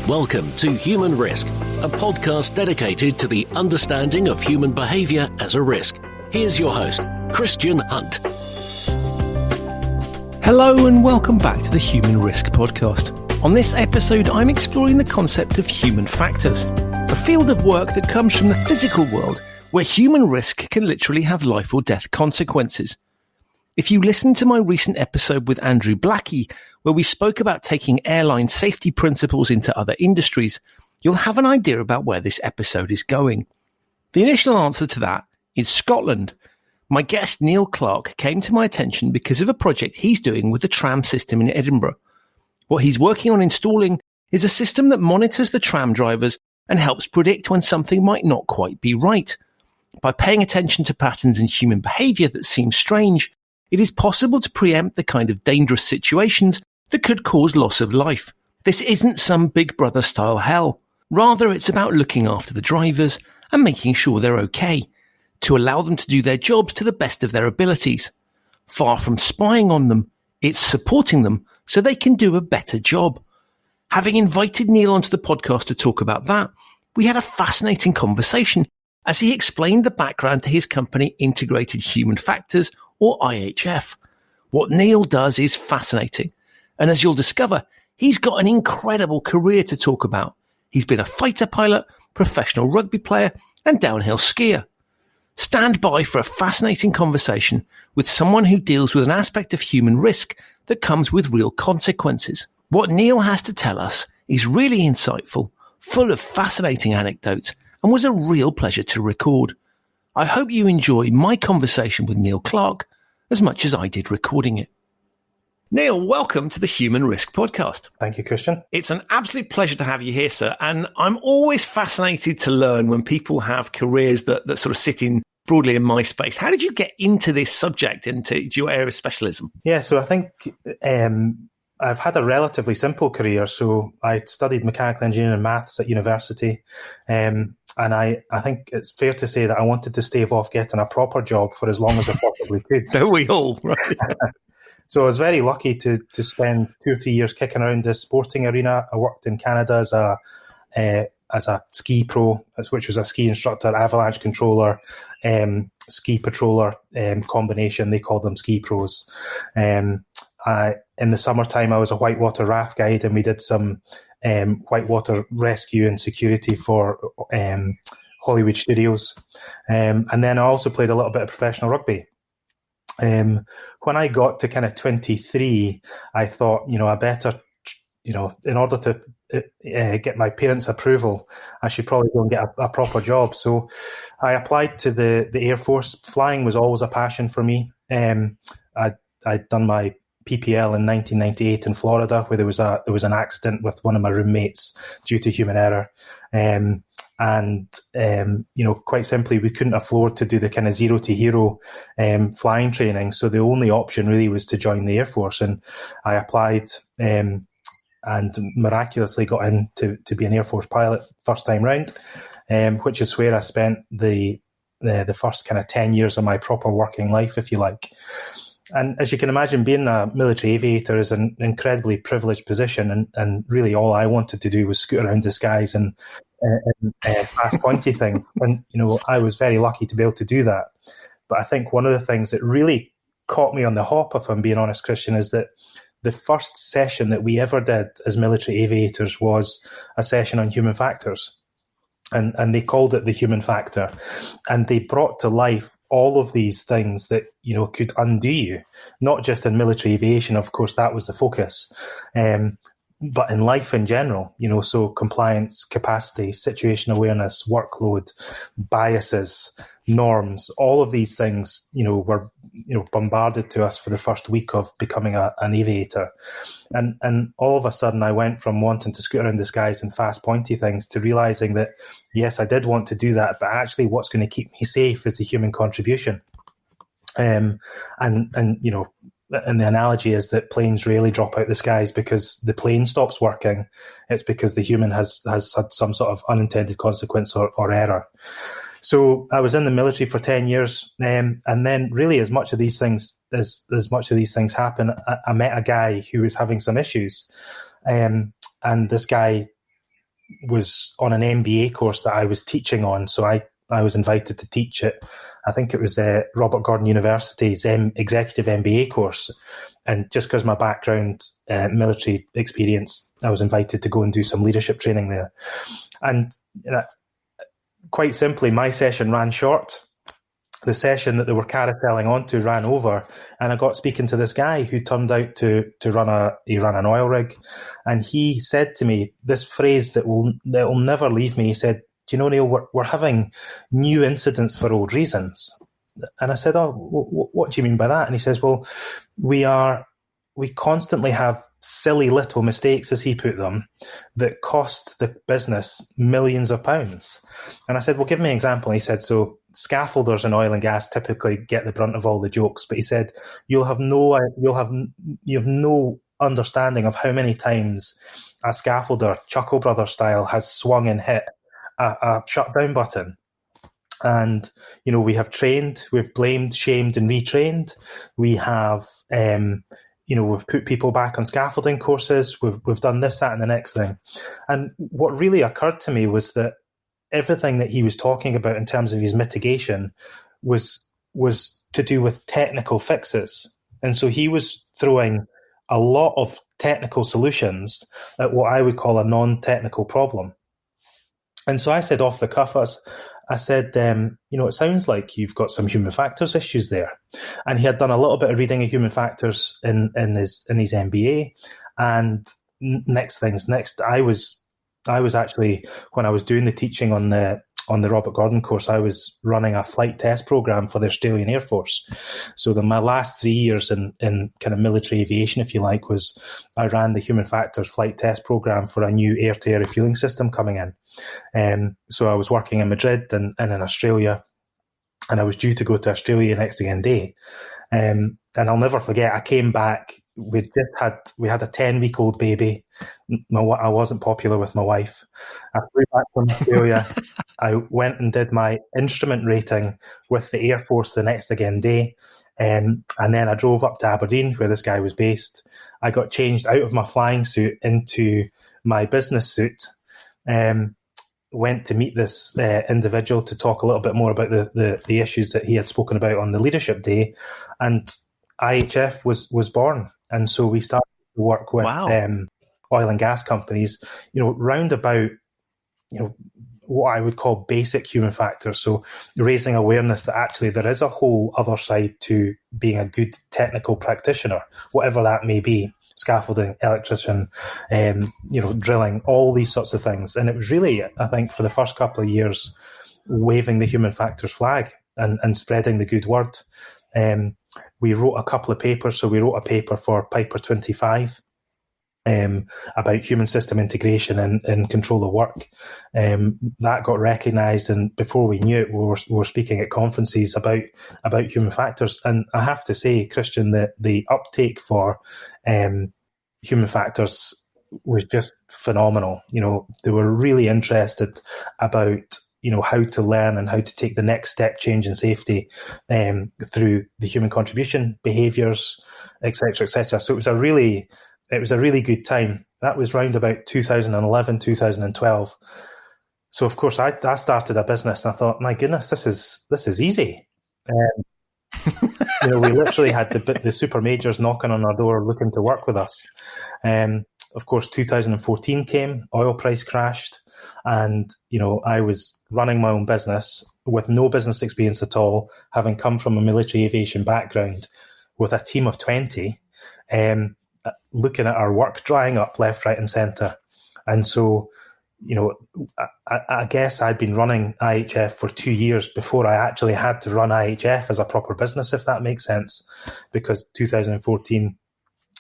Welcome to Human Risk, a podcast dedicated to the understanding of human behaviour as a risk. Here's your host, Christian Hunt. Hello and welcome back to the Human Risk podcast. On this episode, I'm exploring the concept of human factors, a field of work that comes from the physical world where human risk can literally have life or death consequences. If you listened to my recent episode with Andrew Blackie, where we spoke about taking airline safety principles into other industries, you'll have an idea about where this episode is going. The initial answer to that is Scotland. My guest Neil Clark came to my attention because of a project he's doing with the tram system in Edinburgh. What he's working on installing is a system that monitors the tram drivers and helps predict when something might not quite be right. By paying attention to patterns in human behaviour that seem strange, it is possible to preempt the kind of dangerous situations that could cause loss of life. This isn't some Big Brother style hell. Rather, it's about looking after the drivers and making sure they're okay, to allow them to do their jobs to the best of their abilities. Far from spying on them, it's supporting them so they can do a better job. Having invited Neil onto the podcast to talk about that, we had a fascinating conversation as he explained the background to his company Integrated Human Factors, or IHF. What Neil does is fascinating. And as you'll discover, he's got an incredible career to talk about. He's been a fighter pilot, professional rugby player, and downhill skier. Stand by for a fascinating conversation with someone who deals with an aspect of human risk that comes with real consequences. What Neil has to tell us is really insightful, full of fascinating anecdotes, and was a real pleasure to record. I hope you enjoy my conversation with Neil Clark as much as I did recording it. Neil, welcome to the Human Risk podcast. Thank you, Christian. It's an absolute pleasure to have you here, sir. And I'm always fascinated to learn when people have careers that sort of sit in broadly in my space. How did you get into this subject, into your area of specialism? Yeah, so I think I've had a relatively simple career. So I studied mechanical engineering and maths at university. And I think it's fair to say that I wanted to stave off getting a proper job for as long as I possibly could. Don't we all, right? So I was very lucky to spend 2 or 3 years kicking around the sporting arena. I worked in Canada as a ski pro, which was a ski instructor, avalanche controller, ski patroller combination. They called them ski pros. In the summertime, I was a whitewater raft guide, and we did some whitewater rescue and security for Hollywood studios. And then I also played a little bit of professional rugby. When I got to kind of 23, I thought, I better, in order to get my parents' approval, I should probably go and get a proper job. So I applied to the Air Force. Flying was always a passion for me. I'd done my PPL in 1998 in Florida, where there was an accident with one of my roommates due to human error. Quite simply, we couldn't afford to do the kind of zero to hero flying training. So the only option really was to join the Air Force. And I applied and miraculously got in to be an Air Force pilot first time round, which is where I spent the first kind of 10 years of my proper working life, if you like. And as you can imagine, being a military aviator is an incredibly privileged position. And really all I wanted to do was scoot around the skies and fast pointy thing. And, I was very lucky to be able to do that. But I think one of the things that really caught me on the hop, if I'm being honest, Christian, is that the first session that we ever did as military aviators was a session on human factors. And they called it the human factor. And they brought to life all of these things that, could undo you, not just in military aviation. Of course, that was the focus. But in life in general, so compliance, capacity, situational awareness, workload, biases, norms, all of these things, were, bombarded to us for the first week of becoming an aviator. And all of a sudden I went from wanting to scoot around the skies and fast pointy things to realizing that, yes, I did want to do that, but actually what's going to keep me safe is the human contribution. And the analogy is that planes rarely drop out the skies because the plane stops working. It's because the human has had some sort of unintended consequence or error. So I was in the military for 10 years, and then really as much of these things happen, I met a guy who was having some issues, and this guy was on an MBA course that I was teaching on. So I was invited to teach it. I think it was Robert Gordon University's executive MBA course. And just because my background, military experience, I was invited to go and do some leadership training there. And quite simply, my session ran short. The session that they were carouseling onto ran over, and I got speaking to this guy who turned out to run an oil rig, and he said to me this phrase that will never leave me. He said, "Do you know, Neil, we're having new incidents for old reasons." And I said, "Oh, what do you mean by that?" And he says, "Well, we constantly have silly little mistakes," as he put them, that cost the business millions of pounds. And I said, "Well, give me an example." And he said, "So scaffolders in oil and gas typically get the brunt of all the jokes." But he said, you have no understanding of how many times a scaffolder, Chuckle Brothers style, has swung and hit a shutdown button. And, you know, we have trained, we've blamed, shamed and retrained. We have, we've put people back on scaffolding courses. We've done this, that and the next thing. And what really occurred to me was that everything that he was talking about in terms of his mitigation was to do with technical fixes. And so he was throwing a lot of technical solutions at what I would call a non-technical problem. And so I said off the cuff, I said, it sounds like you've got some human factors issues there. And he had done a little bit of reading of human factors in his MBA. And next, I was actually, when I was doing the teaching on the Robert Gordon course, I was running a flight test program for the Australian Air Force. So my last 3 years in kind of military aviation, if you like, was I ran the human factors flight test program for a new air-to-air refueling system coming in. So I was working in Madrid and in Australia, and I was due to go to Australia next again day. And I'll never forget, I came back, we had a 10-week-old baby. I wasn't popular with my wife. I flew back from Australia. I went and did my instrument rating with the Air Force the next again day. And then I drove up to Aberdeen, where this guy was based. I got changed out of my flying suit into my business suit. Went to meet this individual to talk a little bit more about the issues that he had spoken about on the leadership day, and IHF was born. And so we started to work with oil and gas companies, round about, what I would call basic human factors. So raising awareness that actually there is a whole other side to being a good technical practitioner, whatever that may be. Scaffolding, electrician, drilling, all these sorts of things. And it was really, I think, for the first couple of years, waving the human factors flag and spreading the good word. We wrote a couple of papers. So we wrote a paper for Piper 25 about human system integration and control of work. That got recognised, and before we knew it, we were speaking at conferences about human factors. And I have to say, Christian, that the uptake for human factors was just phenomenal. They were really interested about how to learn and how to take the next step change in safety through the human contribution, behaviours, etc., etc. So it was a really good time. That was round about 2011, 2012. So of course I started a business, and I thought, my goodness, this is easy. We literally had the super majors knocking on our door looking to work with us. Of course, 2014 came, oil price crashed, and I was running my own business with no business experience at all, having come from a military aviation background with a team of 20. Looking at our work drying up left, right and centre. And so, I guess I'd been running IHF for 2 years before I actually had to run IHF as a proper business, if that makes sense, because 2014,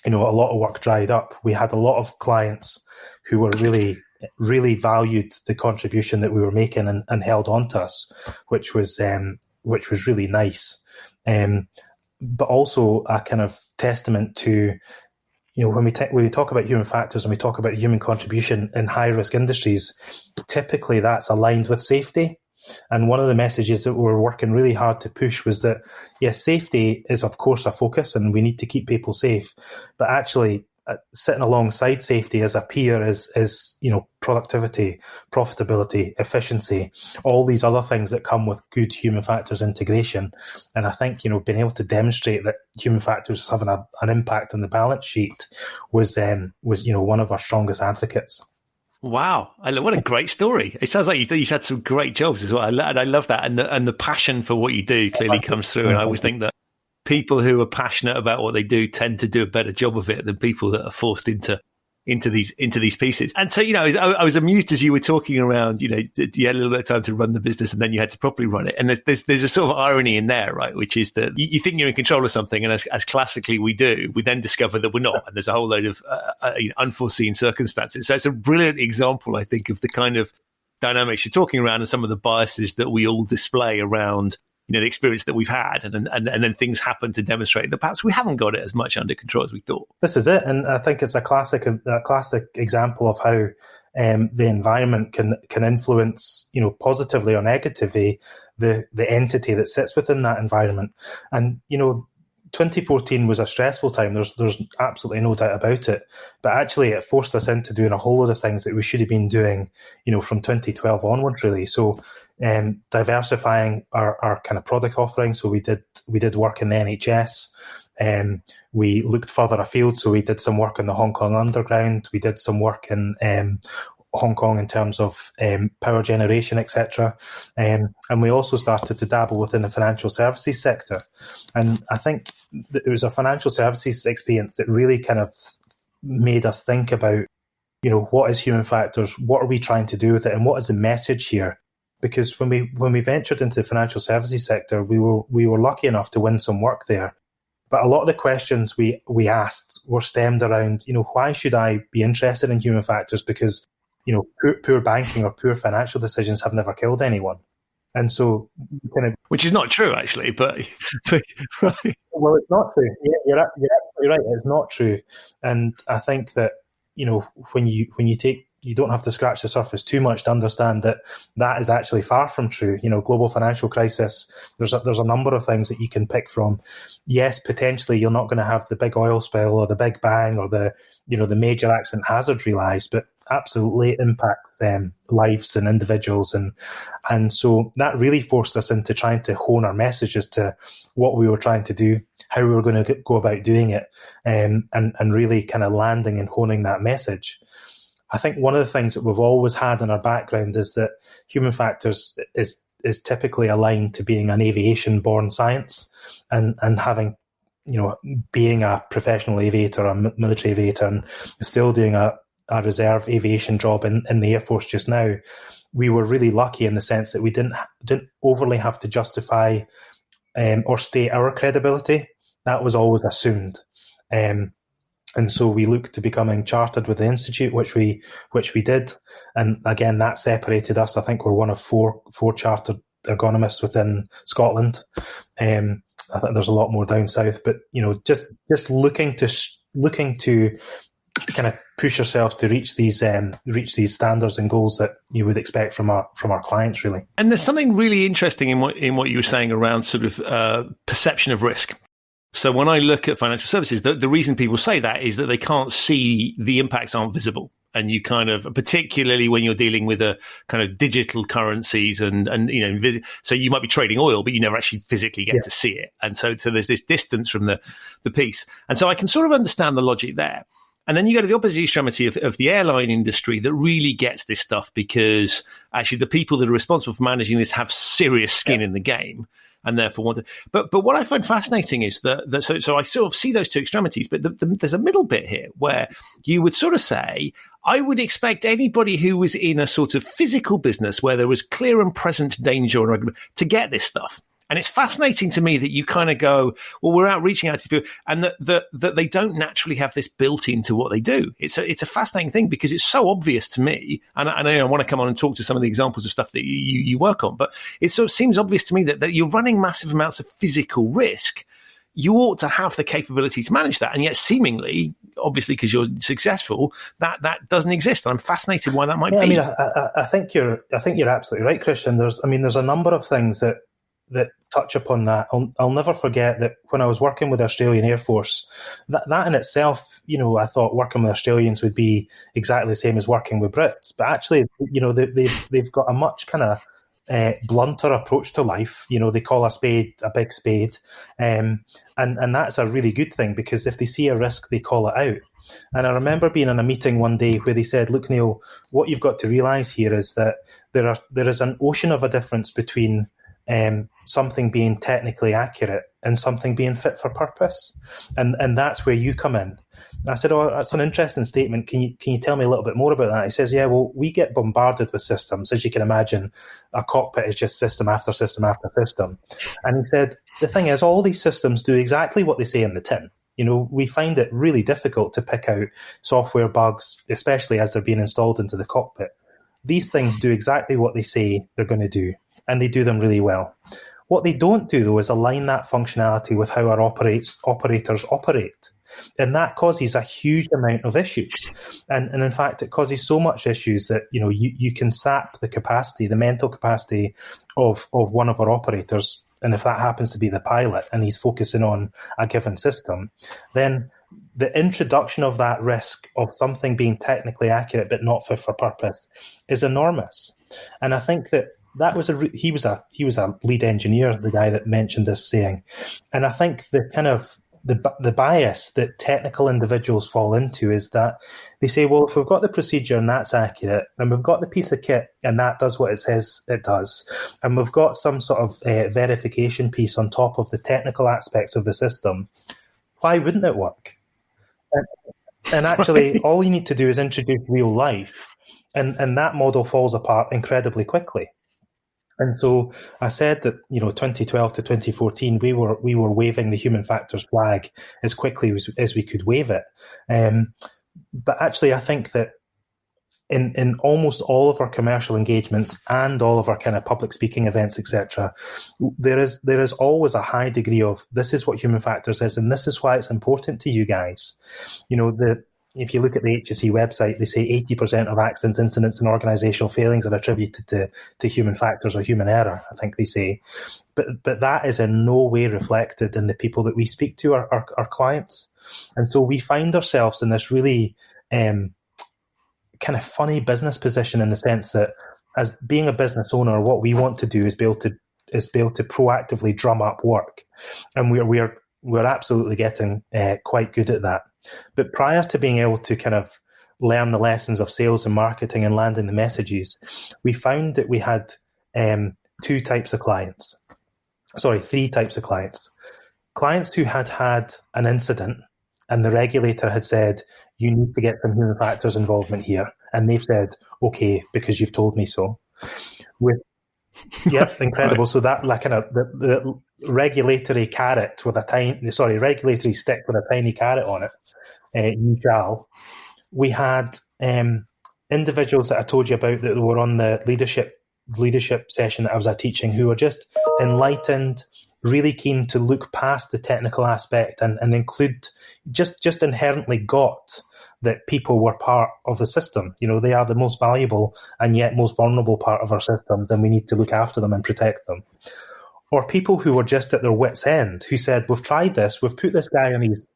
a lot of work dried up. We had a lot of clients who were really, really valued the contribution that we were making and held on to us, which was really nice. But also a kind of testament to, when we talk about human factors and we talk about human contribution in high-risk industries, typically that's aligned with safety. And one of the messages that we're working really hard to push was that, yes, safety is, of course, a focus and we need to keep people safe. But actually, sitting alongside safety as a peer is productivity, profitability, efficiency, all these other things that come with good human factors integration. And I think being able to demonstrate that human factors having an impact on the balance sheet was one of our strongest advocates. Wow, what a great story! It sounds like you've had some great jobs as well, and I love that, and the passion for what you do clearly comes through. And I always think that people who are passionate about what they do tend to do a better job of it than people that are forced into these pieces. And so, I was amused as you were talking around, you had a little bit of time to run the business and then you had to properly run it. And there's a sort of irony in there, right? Which is that you think you're in control of something, and as classically we do, we then discover that we're not. And there's a whole load of unforeseen circumstances. So it's a brilliant example, I think, of the kind of dynamics you're talking around and some of the biases that we all display around the experience that we've had, and then things happen to demonstrate that perhaps we haven't got it as much under control as we thought. This is it, and I think it's a classic example of how the environment can influence, positively or negatively, the entity that sits within that environment. And 2014 was a stressful time. There's absolutely no doubt about it. But actually, it forced us into doing a whole lot of things that we should have been doing, from 2012 onwards, really. So, diversifying our kind of product offering. So we did work in the NHS. We looked further afield. So we did some work in the Hong Kong Underground. We did some work in Hong Kong in terms of power generation, etc. And we also started to dabble within the financial services sector. And I think that it was a financial services experience that really kind of made us think about, what is human factors? What are we trying to do with it? And what is the message here? Because when we ventured into the financial services sector, we were lucky enough to win some work there. But a lot of the questions we asked were stemmed around, why should I be interested in human factors? Because poor banking or poor financial decisions have never killed anyone. And so which is not true, actually, but right. Well, it's not true. Yeah, you're absolutely right. It's not true. And I think that, when you take, you don't have to scratch the surface too much to understand that is actually far from true. Global financial crisis, there's a number of things that you can pick from. Yes, potentially you're not going to have the big oil spill or the big bang or the major accident hazard realised, but absolutely it impacts lives and individuals. And so that really forced us into trying to hone our messages to what we were trying to do, how we were going to go about doing it, and really kind of landing and honing that message. I think one of the things that we've always had in our background is that human factors is typically aligned to being an aviation-born science, and having, being a professional aviator, a military aviator, and still doing a reserve aviation job in the Air Force just now. We were really lucky in the sense that we didn't overly have to justify or state our credibility. That was always assumed. And so we looked to becoming chartered with the Institute, which we did. And again, that separated us. I think we're one of four chartered ergonomists within Scotland. I think there's a lot more down south, but just looking to kind of push ourselves to reach these standards and goals that you would expect from our clients, really. And there's something really interesting in what you were saying around sort of perception of risk. So when I look at financial services, the reason people say that is that they can't see, the impacts aren't visible. And you kind of, particularly when you're dealing with a kind of digital currencies and so you might be trading oil, but you never actually physically get to see it. And so there's this distance from the piece. And so I can sort of understand the logic there. And then you go to the opposite extremity of the airline industry that really gets this stuff, because actually the people that are responsible for managing this have serious skin in the game. And therefore want to, but what I find fascinating is that so I sort of see those two extremities, but there's a middle bit here where you would sort of say, I would expect anybody who was in a sort of physical business where there was clear and present danger to get this stuff. And it's fascinating to me that you kind of go, well, we're out reaching out to people, and that they don't naturally have this built into what they do. It's a fascinating thing, because it's so obvious to me. And I want to come on and talk to some of the examples of stuff that you work on, but it sort of seems obvious to me that you're running massive amounts of physical risk. You ought to have the capability to manage that. And yet seemingly, obviously, because you're successful, that doesn't exist. And I'm fascinated why that might be. I mean, I think you're absolutely right, Christian. There's a number of things that that touch upon that. I'll never forget that when I was working with the Australian Air Force, that in itself, I thought working with Australians would be exactly the same as working with Brits. But actually, they've got a much kind of blunter approach to life. They call a spade a big spade. And that's a really good thing, because if they see a risk, they call it out. And I remember being in a meeting one day where they said, look, Neil, what you've got to realise here is that there is an ocean of a difference between something being technically accurate and something being fit for purpose. And that's where you come in. I said, oh, that's an interesting statement. Can you tell me a little bit more about that? He says, yeah, well, we get bombarded with systems. As you can imagine, a cockpit is just system after system after system. And he said, the thing is, all these systems do exactly what they say in the tin. We find it really difficult to pick out software bugs, especially as they're being installed into the cockpit. These things do exactly what they say they're going to do, and they do them really well. What they don't do, though, is align that functionality with how our operators operate. And that causes a huge amount of issues. And in fact, it causes so much issues that, you can sap the capacity, the mental capacity of one of our operators. And if that happens to be the pilot and he's focusing on a given system, then the introduction of that risk of something being technically accurate but not fit for purpose is enormous. And I think that was he was a lead engineer, the guy that mentioned this saying. And I think the kind of the bias that technical individuals fall into is that they say, well, if we've got the procedure and that's accurate, and we've got the piece of kit and that does what it says it does, and we've got some sort of verification piece on top of the technical aspects of the system, why wouldn't it work? And actually, all you need to do is introduce real life, and that model falls apart incredibly quickly. And so I said that 2012 to 2014 we were waving the human factors flag as quickly as we could wave it. But actually, I think that in almost all of our commercial engagements and all of our kind of public speaking events, etc., there is always a high degree of this is what human factors is, and this is why it's important to you guys. If you look at the HSE website, they say 80% of accidents, incidents, and organisational failings are attributed to human factors or human error, I think they say. But that is in no way reflected in the people that we speak to, our clients. And so we find ourselves in this really kind of funny business position, in the sense that as being a business owner, what we want to do is be able to proactively drum up work. And we're absolutely getting quite good at that. But prior to being able to kind of learn the lessons of sales and marketing and landing the messages, we found that we had three types of clients. Clients who had an incident and the regulator had said, you need to get some human factors involvement here. And they've said, okay, because you've told me so. Incredible. So that kind of the regulatory carrot with regulatory stick with a tiny carrot on it, you shall. We had individuals that I told you about that were on the leadership session that I was teaching, who were just enlightened, really keen to look past the technical aspect and include just inherently got that people were part of the system. They are the most valuable and yet most vulnerable part of our systems, and we need to look after them and protect them. Or people who were just at their wits' end, who said, we've tried this, we've put this guy on his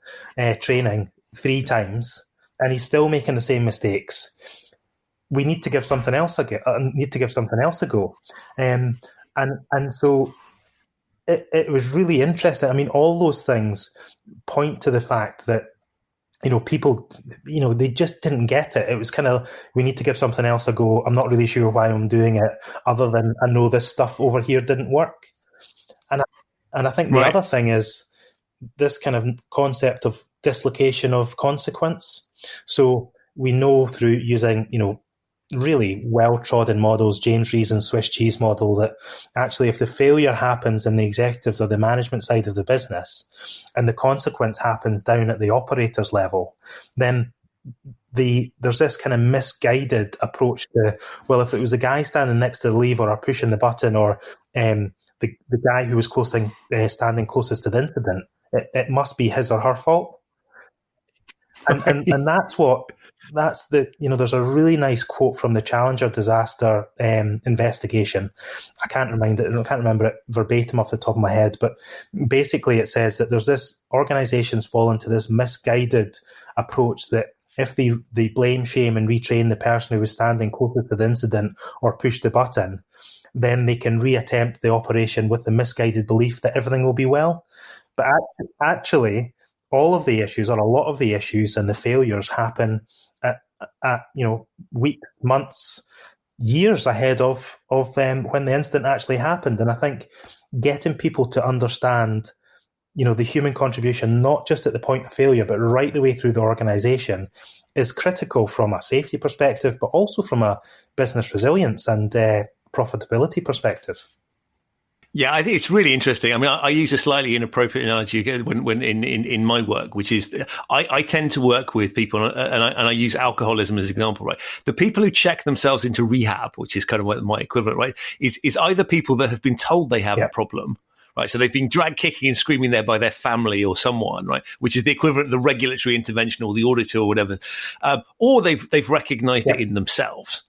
training 3 times, and he's still making the same mistakes. We need to give something else a go. And so it was really interesting. I mean, all those things point to the fact that people, they just didn't get it. It was kind of, we need to give something else a go. I'm not really sure why I'm doing it, other than I know this stuff over here didn't work. And I think the other thing is this kind of concept of dislocation of consequence. So we know through using, really well-trodden models, James Reason's Swiss cheese model, that actually if the failure happens in the executive or the management side of the business and the consequence happens down at the operator's level, then there's this kind of misguided approach to, well, if it was a guy standing next to the lever or pushing the button, or the guy who was standing closest to the incident, it must be his or her fault. And that's what there's a really nice quote from the Challenger disaster investigation. I can't remember it verbatim off the top of my head, but basically it says that there's this organizations fall into this misguided approach that if they blame, shame, and retrain the person who was standing closest to the incident or push the button, then they can reattempt the operation with the misguided belief that everything will be well. But actually, all of the issues, or a lot of the issues and the failures, happen at weeks, months, years ahead of when the incident actually happened. And I think getting people to understand the human contribution, not just at the point of failure, but right the way through the organization, is critical from a safety perspective, but also from a business resilience and profitability perspective. Yeah, I think it's really interesting. I mean, I use a slightly inappropriate analogy when in my work, which is I tend to work with people, and I use alcoholism as an example, right? The people who check themselves into rehab, which is kind of my equivalent, right, is either people that have been told they have a problem, right? So they've been dragged kicking and screaming there by their family or someone, right? Which is the equivalent of the regulatory intervention or the auditor or whatever. Or they've recognized it in themselves.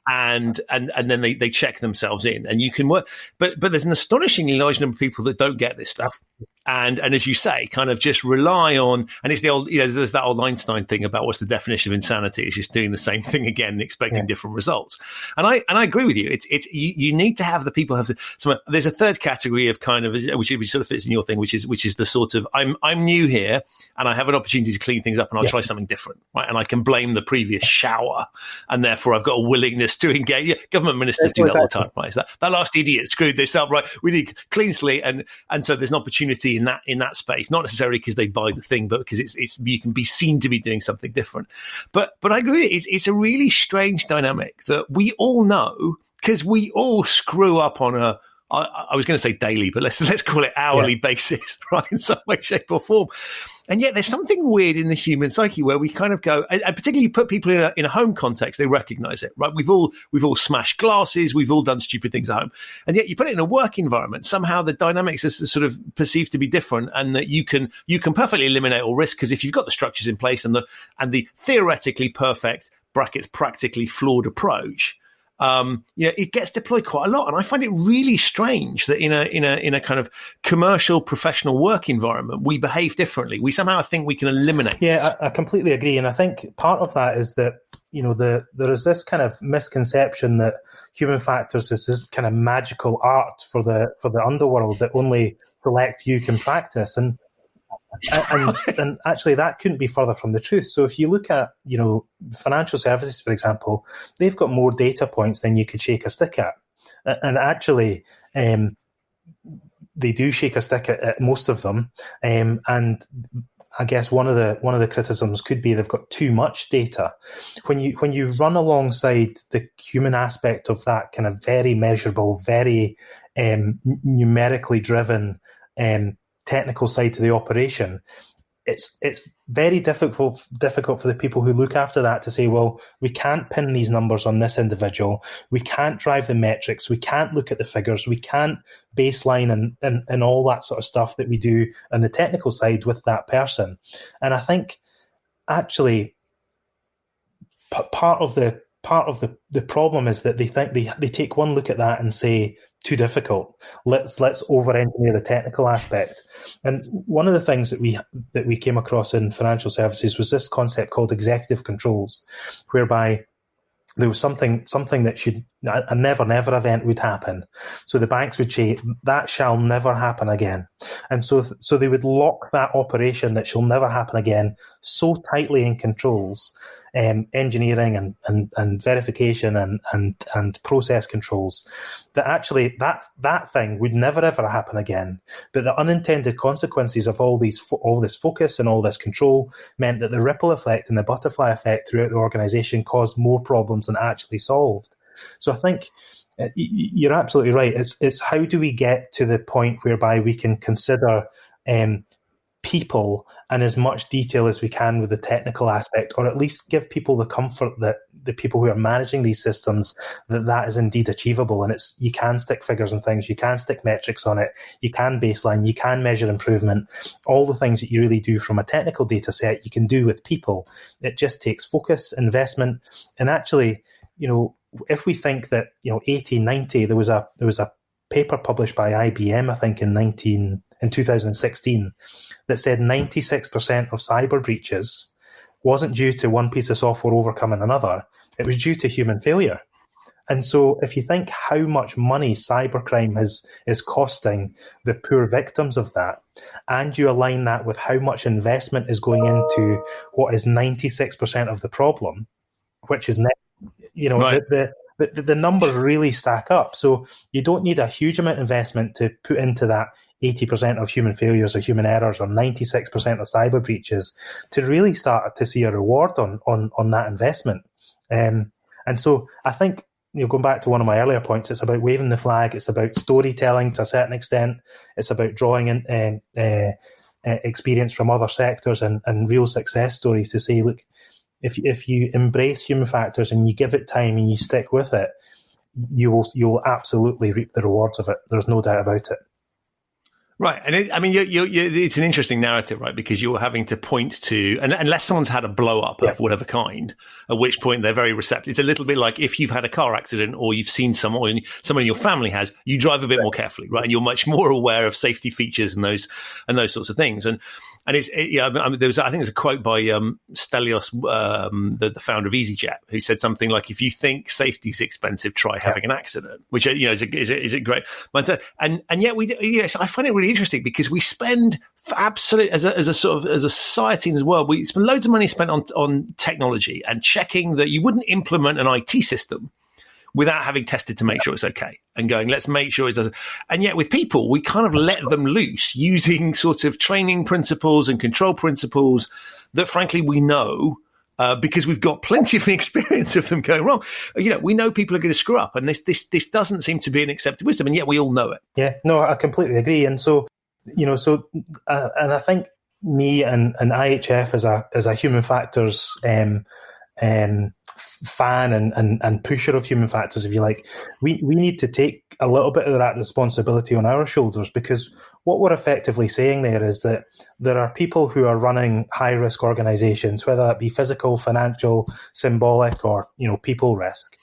And then they check themselves in, and you can work. But there's an astonishingly large number of people that don't get this stuff. And as you say, kind of just rely on, and it's the old, there's that old Einstein thing about what's the definition of insanity. It's just doing the same thing again and expecting different results. And I agree with you. It's you need to have the people have some. There's a third category of kind of, which sort of fits in your thing, which is the sort of I'm new here and I have an opportunity to clean things up and I'll try something different, right? And I can blame the previous shower, and therefore I've got a willingness to engage. Yeah, government ministers do that all the time, right? That last idiot screwed this up, right? We need clean slate, and so there's an opportunity in that space, not necessarily because they buy the thing, but because it's you can be seen to be doing something different. But I agree, it's a really strange dynamic that we all know, because we all screw up on I was going to say daily, but let's call it hourly basis, right? In some way, shape, or form. And yet there's something weird in the human psyche where we kind of go, and particularly you put people in a home context, they recognize it, right? We've all smashed glasses, we've all done stupid things at home. And yet you put it in a work environment, somehow the dynamics are sort of perceived to be different, and that you can perfectly eliminate all risk, because if you've got the structures in place and the theoretically perfect brackets practically flawed approach, it gets deployed quite a lot. And I find it really strange that in a kind of commercial professional work environment, we behave differently. We somehow think we can eliminate this. Yeah, I completely agree. And I think part of that is that, there is this kind of misconception that human factors is this kind of magical art for the underworld that only select few can practice. And actually that couldn't be further from the truth. So if you look at, financial services, for example, they've got more data points than you could shake a stick at. And actually, they do shake a stick at most of them. And I guess one of the criticisms could be they've got too much data. When you run alongside the human aspect of that kind of very measurable, very numerically driven technical side to the operation, it's very difficult for the people who look after that to say, well, we can't pin these numbers on this individual, we can't drive the metrics, we can't look at the figures, we can't baseline and all that sort of stuff that we do on the technical side with that person. And I think actually part of the problem is that they think they take one look at that and say, too difficult. Let's over-engineer the technical aspect. And one of the things that we came across in financial services was this concept called executive controls, whereby there was something that should a never event would happen. So the banks would say that shall never happen again, and so they would lock that operation that shall never happen again so tightly in controls, engineering and verification and process controls, that actually that thing would never ever happen again. But the unintended consequences of all this focus and all this control meant that the ripple effect and the butterfly effect throughout the organization caused more problems than actually solved. So I think you're absolutely right. It's how do we get to the point whereby we can consider people in as much detail as we can with the technical aspect, or at least give people the comfort that the people who are managing these systems that is indeed achievable. And you can stick figures and things, you can stick metrics on it, you can baseline, you can measure improvement. All the things that you really do from a technical data set, you can do with people. It just takes focus, investment, and actually, if we think that 1890, there was a paper published by IBM, I think in 2016, that said 96% of cyber breaches wasn't due to one piece of software overcoming another. It was due to human failure. And so if you think how much money cybercrime is costing the poor victims of that, and you align that with how much investment is going into what is 96% of the problem, which is, right. The numbers really stack up. So you don't need a huge amount of investment to put into that 80% of human failures or human errors or 96% of cyber breaches to really start to see a reward on that investment. And so I think, going back to one of my earlier points, it's about waving the flag. It's about storytelling to a certain extent. It's about drawing in experience from other sectors and real success stories to say, look, if you embrace human factors and you give it time and you stick with it, you'll absolutely reap the rewards of it. There's no doubt about it. Right. And it's an interesting narrative, right? Because you're having to point to, and unless someone's had a blow up of whatever kind, at which point they're very receptive. It's a little bit like if you've had a car accident or you've seen someone in your family has, you drive a bit more carefully, right? And you're much more aware of safety features and those sorts of things. And I think there's a quote by Stelios, the founder of EasyJet, who said something like, "If you think safety's expensive, try having an accident," which is a great mindset. And yet I find it really interesting because we spend absolutely as a society in the world, we spend loads of money spent on technology and checking that you wouldn't implement an IT system without having tested to make sure it's okay and going, let's make sure it doesn't. And yet with people, we kind of let them loose using sort of training principles and control principles that frankly we know because we've got plenty of experience of them going wrong. We know people are going to screw up, and this doesn't seem to be an accepted wisdom, and yet we all know it. Yeah, no, I completely agree. And so, and I think me and IHF as a human factors fan and pusher of human factors, if you like, we need to take a little bit of that responsibility on our shoulders, because what we're effectively saying there is that there are people who are running high risk organizations, whether that be physical, financial, symbolic, or people risk,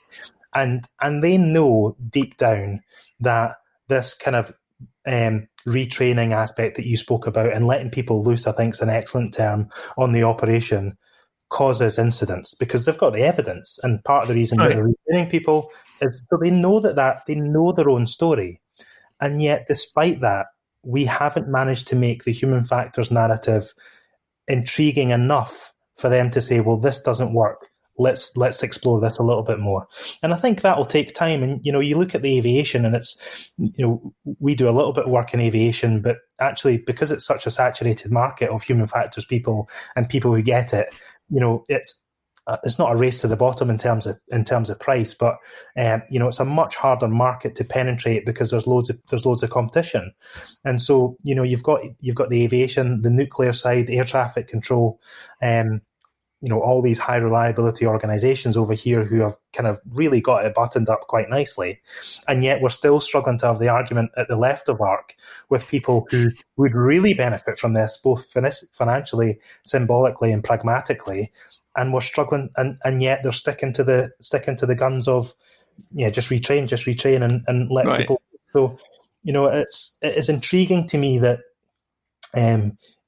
and they know deep down that this kind of retraining aspect that you spoke about and letting people loose, I think is an excellent term, on the operation causes incidents because they've got the evidence. And part of the reason that they're retraining people is so they know they know their own story. And yet, despite that, we haven't managed to make the human factors narrative intriguing enough for them to say, well, this doesn't work. Let's explore this a little bit more. And I think that will take time. And, you look at the aviation and it's, we do a little bit of work in aviation, but actually because it's such a saturated market of human factors people and people who get it, it's not a race to the bottom in terms of price, but it's a much harder market to penetrate because there's loads of competition. And so, you've got the aviation, the nuclear side, air traffic control, all these high reliability organizations over here who have kind of really got it buttoned up quite nicely. And yet we're still struggling to have the argument at the left of ARC with people who would really benefit from this, both financially, symbolically, and pragmatically. And we're struggling, and yet they're sticking to the guns of, just retrain and let people. So, it is intriguing to me that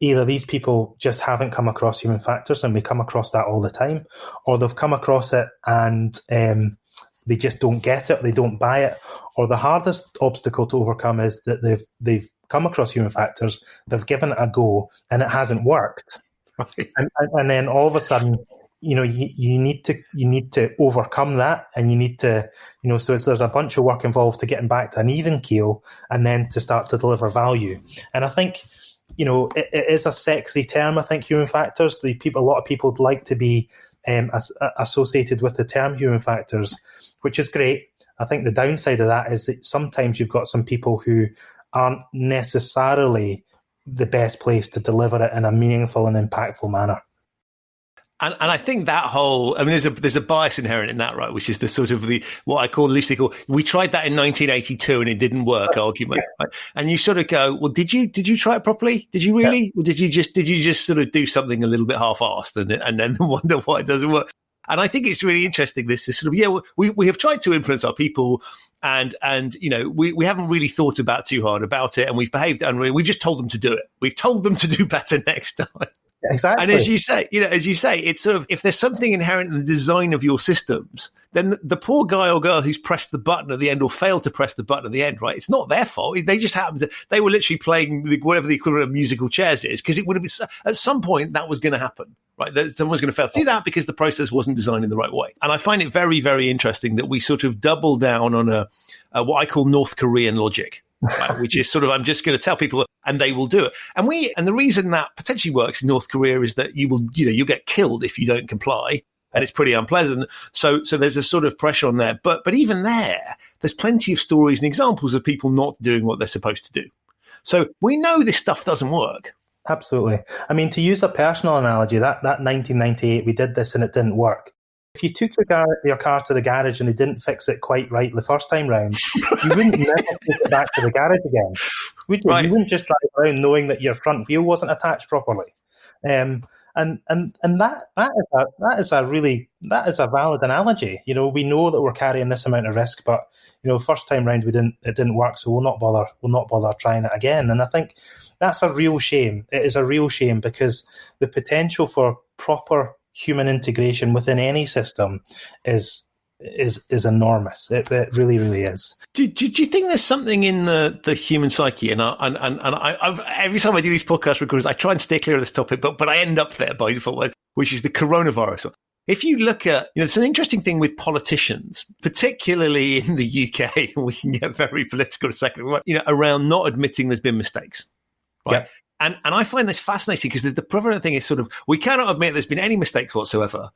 either these people just haven't come across human factors, and we come across that all the time, or they've come across it and they just don't get it, they don't buy it, or the hardest obstacle to overcome is that they've come across human factors, they've given it a go, and it hasn't worked. Right. And then all of a sudden, you need to overcome that, and you need to, so there's a bunch of work involved to getting back to an even keel, and then to start to deliver value. And I think, it is a sexy term. I think human factors. A lot of people would like to be associated with the term human factors, which is great. I think the downside of that is that sometimes you've got some people who aren't necessarily the best place to deliver it in a meaningful and impactful manner. And I think that whole, I mean, there's a bias inherent in that, right? Which is the sort of what I call loosely called, we tried that in 1982 and it didn't work argument. Right? And you sort of go, well, did you try it properly? Did you really? Or did you just sort of do something a little bit half-assed and then wonder why it doesn't work? And I think it's really interesting, this sort of, we have tried to influence our people and we haven't really thought about too hard about it, and we've behaved unreally. We've just told them to do it. We've told them to do better next time. Exactly. And as you say, it's sort of, if there's something inherent in the design of your systems, then the poor guy or girl who's pressed the button at the end or failed to press the button at the end, right? It's not their fault. They just they were literally playing whatever the equivalent of musical chairs is, because it would have been, at some point that was going to happen, right? That someone's going to fail to do that because the process wasn't designed in the right way. And I find it very, very interesting that we sort of double down on a what I call North Korean logic. Right, which is sort of, I'm just going to tell people and they will do it. And the reason that potentially works in North Korea is that you'll get killed if you don't comply, and it's pretty unpleasant. So there's a sort of pressure on there. But even there's plenty of stories and examples of people not doing what they're supposed to do. So we know this stuff doesn't work. Absolutely. I mean, to use a personal analogy, that 1998, we did this and it didn't work. If you took your car to the garage and they didn't fix it quite right the first time round, you wouldn't never take it back to the garage again, would you? Right. You wouldn't just drive around knowing that your front wheel wasn't attached properly. And that is a valid analogy. We know that we're carrying this amount of risk, but first time round it didn't work, so we'll not bother trying it again. And I think that's a real shame. It is a real shame, because the potential for proper human integration within any system is enormous. It really, really is. Do you think there's something in the human psyche? And I've every time I do these podcast recordings, I try and stay clear of this topic, but I end up there by default, which is the coronavirus. If you look at, it's an interesting thing with politicians, particularly in the UK, we can get very political in a second, around not admitting there's been mistakes, right? Yeah. And I find this fascinating, because the prevalent thing is sort of, we cannot admit there's been any mistakes whatsoever.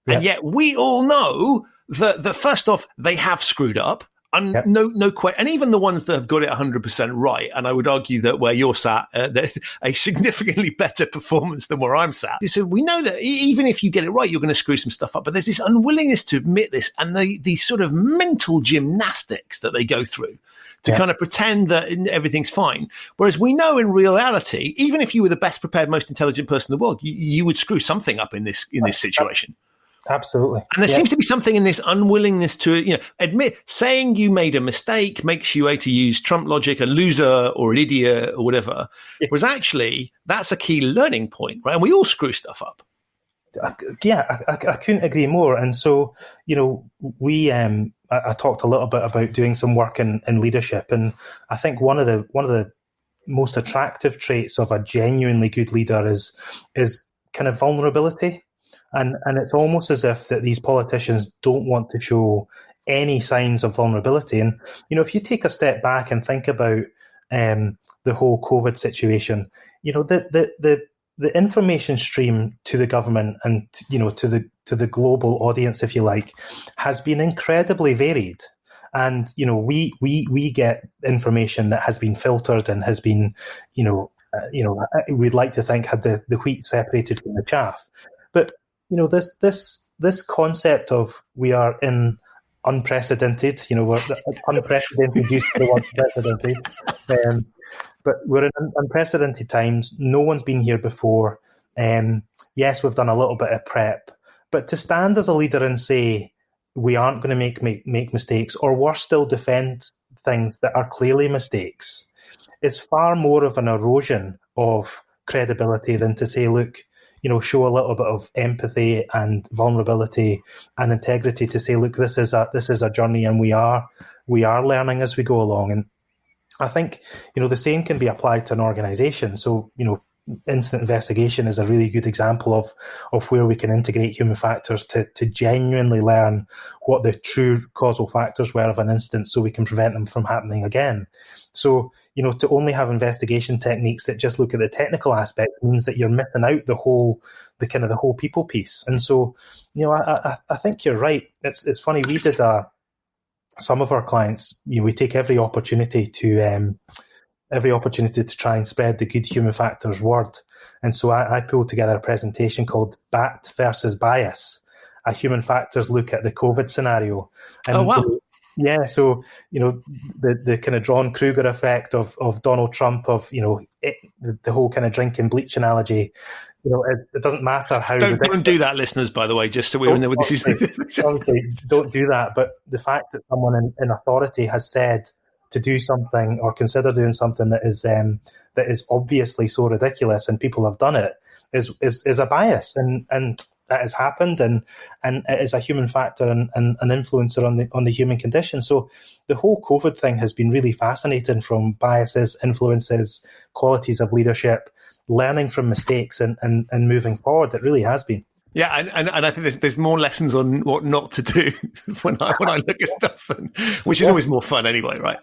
Yeah. And yet we all know that first off, they have screwed up. And no question. And even the ones that have got it 100% right. And I would argue that where you're sat, there's a significantly better performance than where I'm sat. So we know that even if you get it right, you're going to screw some stuff up. But there's this unwillingness to admit this, and these sort of mental gymnastics that they go through to kind of pretend that everything's fine. Whereas we know in reality, even if you were the best prepared, most intelligent person in the world, you would screw something up in this situation. Absolutely. And there seems to be something in this unwillingness to, admit, saying you made a mistake makes you, to use Trump logic, a loser or an idiot or whatever, whereas actually that's a key learning point, right? And we all screw stuff up. Yeah, I couldn't agree more. And so, I talked a little bit about doing some work in leadership, and I think one of the most attractive traits of a genuinely good leader is kind of vulnerability, and it's almost as if that these politicians don't want to show any signs of vulnerability. And if you take a step back and think about the whole COVID situation, the information stream to the government and to the global audience, if you like, has been incredibly varied. And we get information that has been filtered and has been we'd like to think had the wheat separated from the chaff. But this concept of we are in unprecedented, we're unprecedented use of the word unprecedented. But we're in unprecedented times. No one's been here before. Yes, we've done a little bit of prep, but to stand as a leader and say we aren't going to make mistakes, or worse still, defend things that are clearly mistakes, is far more of an erosion of credibility than to say, look, show a little bit of empathy and vulnerability and integrity to say, look, this is a journey, and we are learning as we go along. And I think, the same can be applied to an organization. So, incident investigation is a really good example of where we can integrate human factors to genuinely learn what the true causal factors were of an incident, so we can prevent them from happening again. So, to only have investigation techniques that just look at the technical aspect means that you're missing out the whole people piece. And so, I think you're right. It's funny. We did some of our clients, we take every opportunity to every opportunity to try and spread the good human factors word. And so I pulled together a presentation called BAT versus Bias, a human factors look at the COVID scenario. And oh, wow. So, the kind of John-Kruger effect of Donald Trump, of, the whole kind of drinking bleach analogy, it doesn't matter how... Don't do that, listeners, by the way, just so we're in there with this. Honestly, don't do that. But the fact that someone in authority has said to do something or consider doing something that is obviously so ridiculous and people have done it is a bias. And that has happened, and it is a human factor and an influencer on the human condition. So the whole COVID thing has been really fascinating, from biases, influences, qualities of leadership, learning from mistakes and moving forward. It really has been. Yeah, and I think there's more lessons on what not to do when I look at stuff, which is always more fun anyway, right?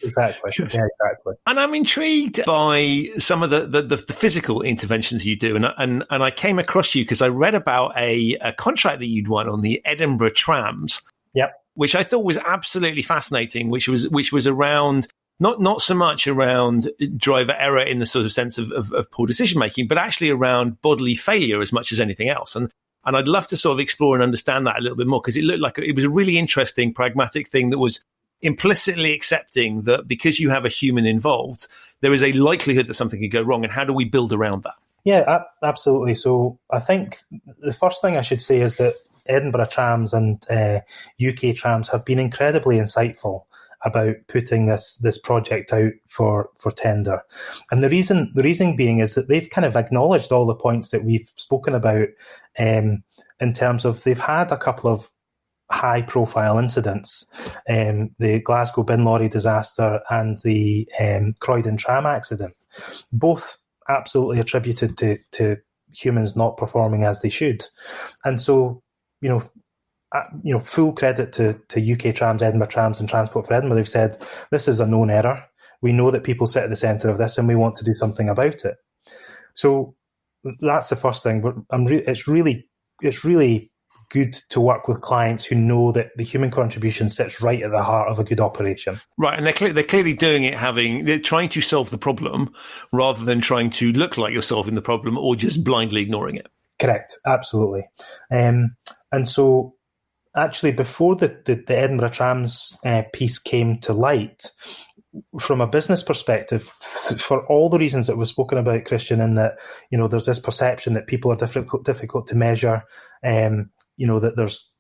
Exactly. Yeah, exactly. And I'm intrigued by some of the physical interventions you do, and I came across you because I read about a contract that you'd won on the Edinburgh trams. Yep. Which I thought was absolutely fascinating, which was around not so much around driver error in the sort of sense of poor decision making, but actually around bodily failure as much as anything else. And I'd love to sort of explore and understand that a little bit more, because it looked like it was a really interesting, pragmatic thing that was implicitly accepting that because you have a human involved, there is a likelihood that something could go wrong. And how do we build around that? Yeah, absolutely. So I think the first thing I should say is that Edinburgh trams and UK trams have been incredibly insightful about putting this project out for tender. And the reason being is that they've kind of acknowledged all the points that we've spoken about, in terms of they've had a couple of high profile incidents, the Glasgow bin lorry disaster and the Croydon tram accident, both absolutely attributed to humans not performing as they should. And so, full credit to UK Trams, Edinburgh Trams and Transport for Edinburgh. They've said, this is a known error. We know that people sit at the centre of this and we want to do something about it. So that's the first thing. But it's really good to work with clients who know that the human contribution sits right at the heart of a good operation. Right, and they're clearly doing it, they're trying to solve the problem rather than trying to look like you're solving the problem or just blindly ignoring it. Correct, absolutely. And so actually, before the Edinburgh Trams piece came to light, from a business perspective, for all the reasons that we've spoken about, Christian, in that, there's this perception that people are difficult to measure, that there's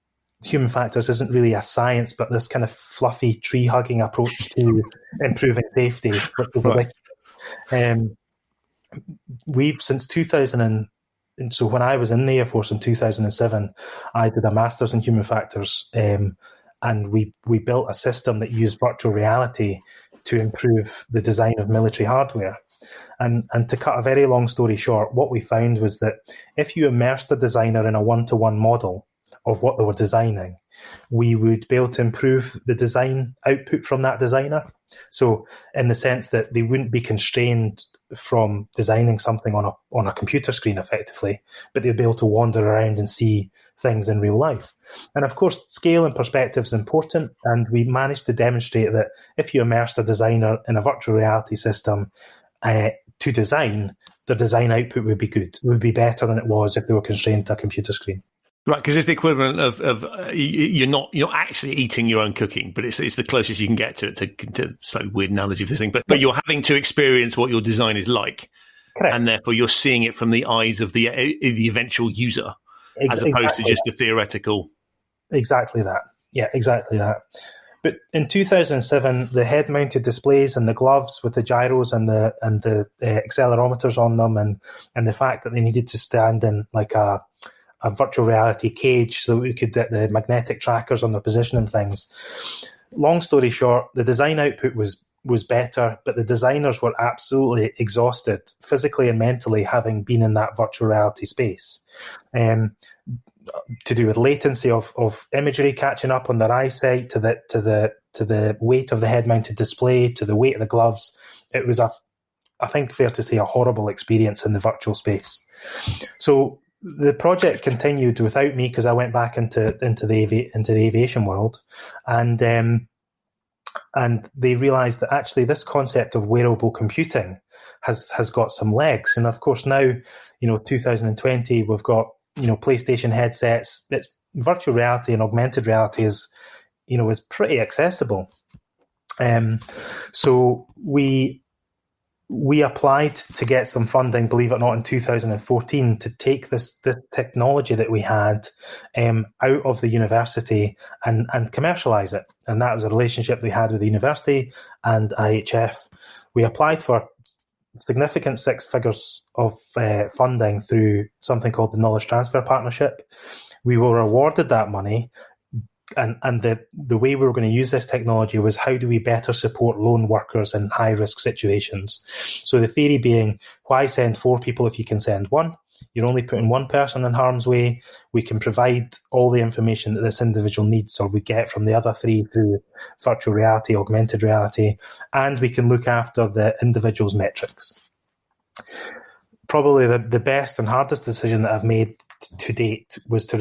human factors isn't really a science, but this kind of fluffy tree-hugging approach to improving safety. Right. We've, since 2000, and so when I was in the Air Force in 2007, I did a master's in human factors, and we built a system that used virtual reality to improve the design of military hardware. And to cut a very long story short, what we found was that if you immersed the designer in a one-to-one model of what they were designing, we would be able to improve the design output from that designer. So in the sense that they wouldn't be constrained from designing something on a computer screen effectively, but they'd be able to wander around and see things in real life. And of course, scale and perspective is important, and we managed to demonstrate that if you immersed a designer in a virtual reality system to design, the design output would be good. It would be better than it was if they were constrained to a computer screen. Right, because it's the equivalent of you're not actually eating your own cooking, but it's the closest you can get to it. To slightly weird analogy of this thing, but you're having to experience what your design is like. Correct. And therefore you're seeing it from the eyes of the eventual user, as opposed to just a theoretical. Exactly that. Yeah, exactly that. But in 2007, the head-mounted displays and the gloves with the gyros and the accelerometers on them, and the fact that they needed to stand in like a virtual reality cage so that we could get the magnetic trackers on their position and things. Long story short, the design output was better, but the designers were absolutely exhausted physically and mentally, having been in that virtual reality space. To do with latency of imagery catching up on their eyesight, to the weight of the head-mounted display, to the weight of the gloves. It was I think fair to say, a horrible experience in the virtual space. So the project continued without me because I went back into the aviation world, and And they realised that actually this concept of wearable computing has got some legs. And of course now, 2020, we've got, PlayStation headsets. It's virtual reality and augmented reality is pretty accessible. So we applied to get some funding, believe it or not, in 2014 to take the technology that we had out of the university and commercialise it. And that was a relationship we had with the university and IHF. We applied for significant six figures of funding through something called the Knowledge Transfer Partnership. We were awarded that money. And the way we were going to use this technology was, how do we better support lone workers in high-risk situations? So the theory being, why send 4 people if you can send 1? You're only putting 1 person in harm's way. We can provide all the information that this individual needs, or we get from the other 3 through virtual reality, augmented reality, and we can look after the individual's metrics. Probably the best and hardest decision that I've made to date was to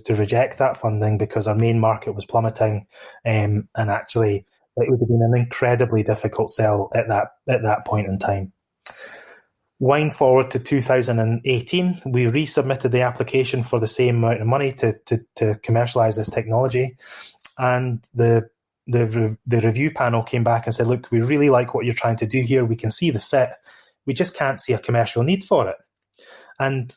reject that funding, because our main market was plummeting, and actually it would have been an incredibly difficult sell at that point in time. Wind forward to 2018, we resubmitted the application for the same amount of money to commercialise this technology, and the review panel came back and said, look, we really like what you're trying to do here. We can see the fit. We just can't see a commercial need for it. And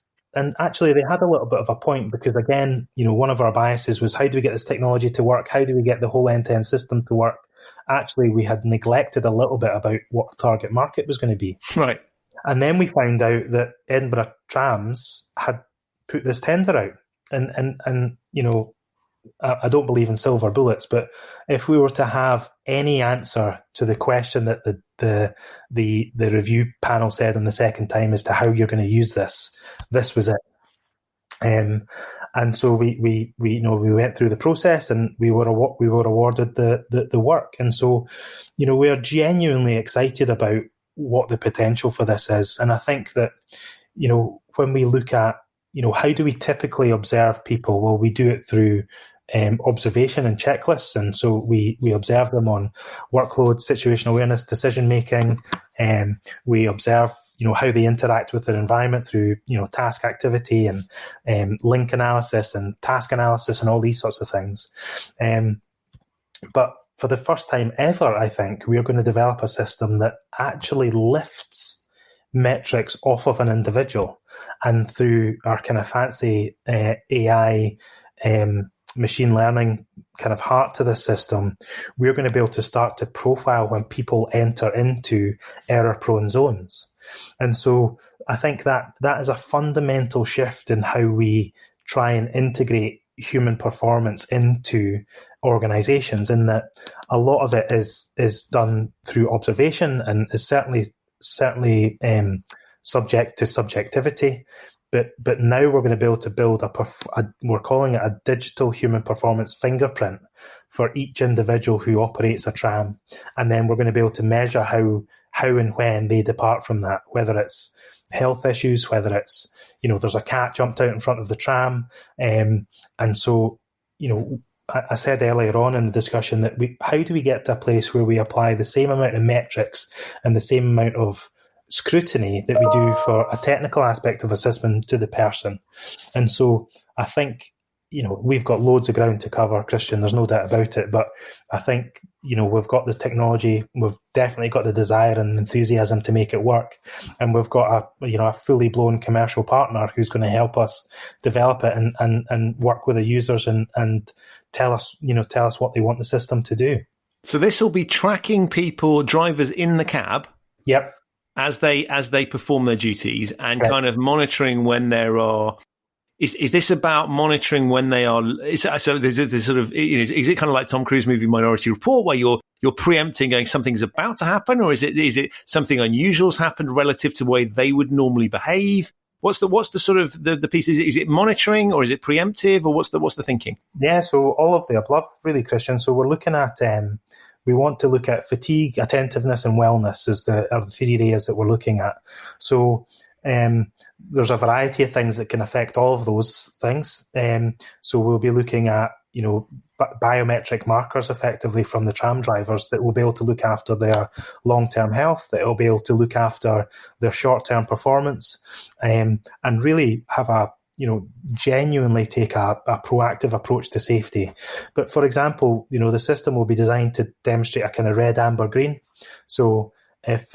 actually, they had a little bit of a point, because, again, one of our biases was, how do we get this technology to work? How do we get the whole end-to-end system to work? Actually, we had neglected a little bit about what the target market was going to be. Right. And then we found out that Edinburgh Trams had put this tender out. And I don't believe in silver bullets, but if we were to have any answer to the question that the review panel said on the second time as to how you're going to use this was it. And so we went through the process, and we were awarded the work. And so, we are genuinely excited about what the potential for this is. And I think that, when we look at, how do we typically observe people? Well, we do it through observation and checklists. And so we observe them on workload, situational awareness, decision making. We observe, how they interact with their environment through, task activity and link analysis and task analysis and all these sorts of things. But for the first time ever, I think we are going to develop a system that actually lifts metrics off of an individual, and through our kind of fancy AI machine learning kind of heart to the system, we're going to be able to start to profile when people enter into error-prone zones. And so I think that is a fundamental shift in how we try and integrate human performance into organizations, in that a lot of it is done through observation and is certainly subject to subjectivity. But now we're going to be able to build we're calling it a digital human performance fingerprint for each individual who operates a tram. And then we're going to be able to measure how and when they depart from that, whether it's health issues, whether it's, there's a cat jumped out in front of the tram. And so, I said earlier on in the discussion that how do we get to a place where we apply the same amount of metrics and the same amount of scrutiny that we do for a technical aspect of assessment to the person? And so I think, we've got loads of ground to cover, Christian, there's no doubt about it. But I think, we've got the technology, we've definitely got the desire and enthusiasm to make it work. And we've got a fully blown commercial partner who's going to help us develop it and work with the users and tell us what they want the system to do. So this will be tracking drivers in the cab. Yep. As they perform their duties, and kind of monitoring when there are. Is this about monitoring when they are? So there's sort of, is it kind of like Tom Cruise movie Minority Report, where you're preempting, going something's about to happen, or is it something unusual's happened relative to the way they would normally behave? What's the sort of the piece? Is it monitoring, or is it preemptive, or what's the thinking? Yeah, so all of the above, really, Christian. So we're looking at. We want to look at fatigue, attentiveness, and wellness are the three areas that we're looking at. So there's a variety of things that can affect all of those things. So we'll be looking at biometric markers effectively from the tram drivers that will be able to look after their long-term health, that will be able to look after their short-term performance, and really have genuinely take a proactive approach to safety. But for example, the system will be designed to demonstrate a kind of red, amber, green. So if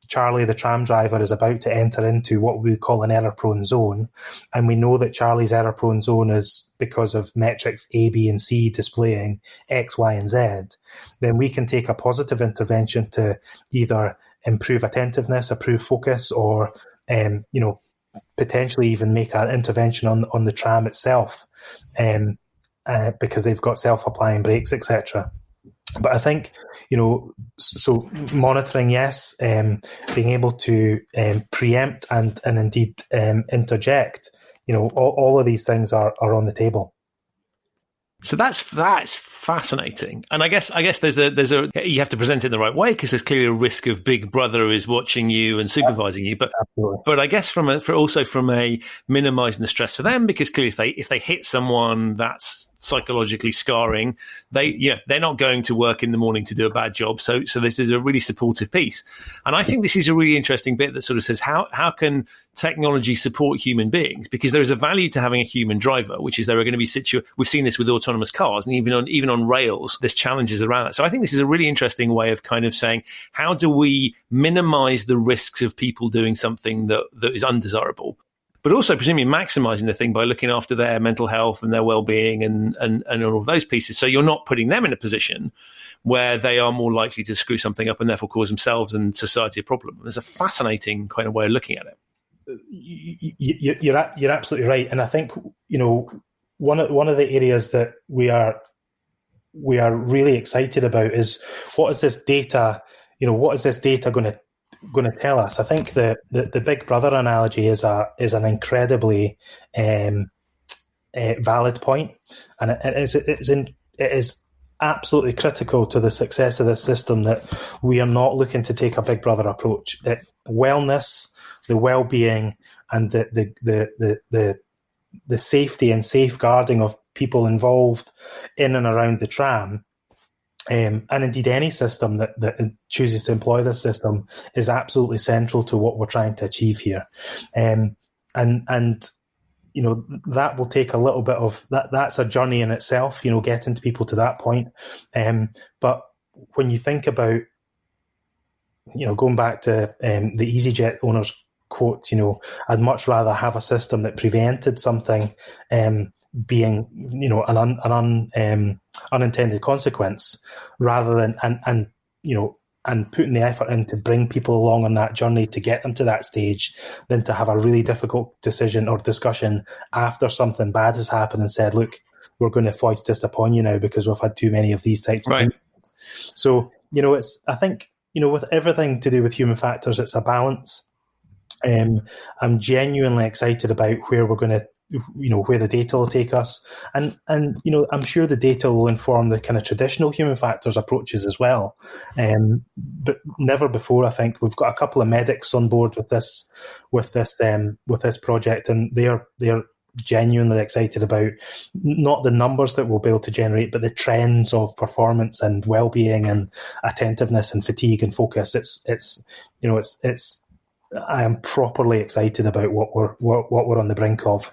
Charlie, the tram driver, is about to enter into what we call an error-prone zone, and we know that Charlie's error-prone zone is because of metrics A, B, and C displaying X, Y, and Z, then we can take a positive intervention to either improve attentiveness, improve focus, or potentially even make an intervention on the tram itself, because they've got self-applying brakes, etc. But I think, so monitoring, yes, being able to preempt and indeed interject, all of these things are on the table. So that's fascinating, and I guess there's a you have to present it in the right way, because there's clearly a risk of Big Brother is watching you and supervising you. But I guess from a minimizing the stress for them, because clearly if they hit someone, that's psychologically scarring. They're not going to work in the morning to do a bad job. So this is a really supportive piece, and I think this is a really interesting bit that sort of says how can technology support human beings, because there is a value to having a human driver, which is there are going to be we've seen this with autonomous cars, and even on rails, there's challenges around that. So I think this is a really interesting way of kind of saying, how do we minimize the risks of people doing something that is undesirable, but also presumably maximizing the thing by looking after their mental health and their well-being and all of those pieces. So you're not putting them in a position where they are more likely to screw something up and therefore cause themselves and society a problem. There's a fascinating kind of way of looking at it. You're absolutely right, and I think one of the areas that we are really excited about is what is this data going to tell us. I think the Big Brother analogy is an incredibly valid point, and it is absolutely critical to the success of this system that we are not looking to take a Big Brother approach. That wellness, the well-being, and the safety and safeguarding of people involved in and around the tram, and indeed any system that chooses to employ this system, is absolutely central to what we're trying to achieve here. And that will take a little bit of that. That's a journey in itself, getting to people to that point. But when you think about, going back to the EasyJet owner's quote, I'd much rather have a system that prevented something being, an unintended consequence, rather than and putting the effort in to bring people along on that journey to get them to that stage, than to have a really difficult decision or discussion after something bad has happened and said, look, we're going to foist this upon you now because we've had too many of these types of things. So, I think, with everything to do with human factors, it's a balance. I'm genuinely excited about where we're going to, where the data will take us. And I'm sure the data will inform the kind of traditional human factors approaches as well. But never before, I think we've got a couple of medics on board with this project, and they're genuinely excited about not the numbers that we'll be able to generate, but the trends of performance and well-being and attentiveness and fatigue and focus. I am properly excited about what we're on the brink of.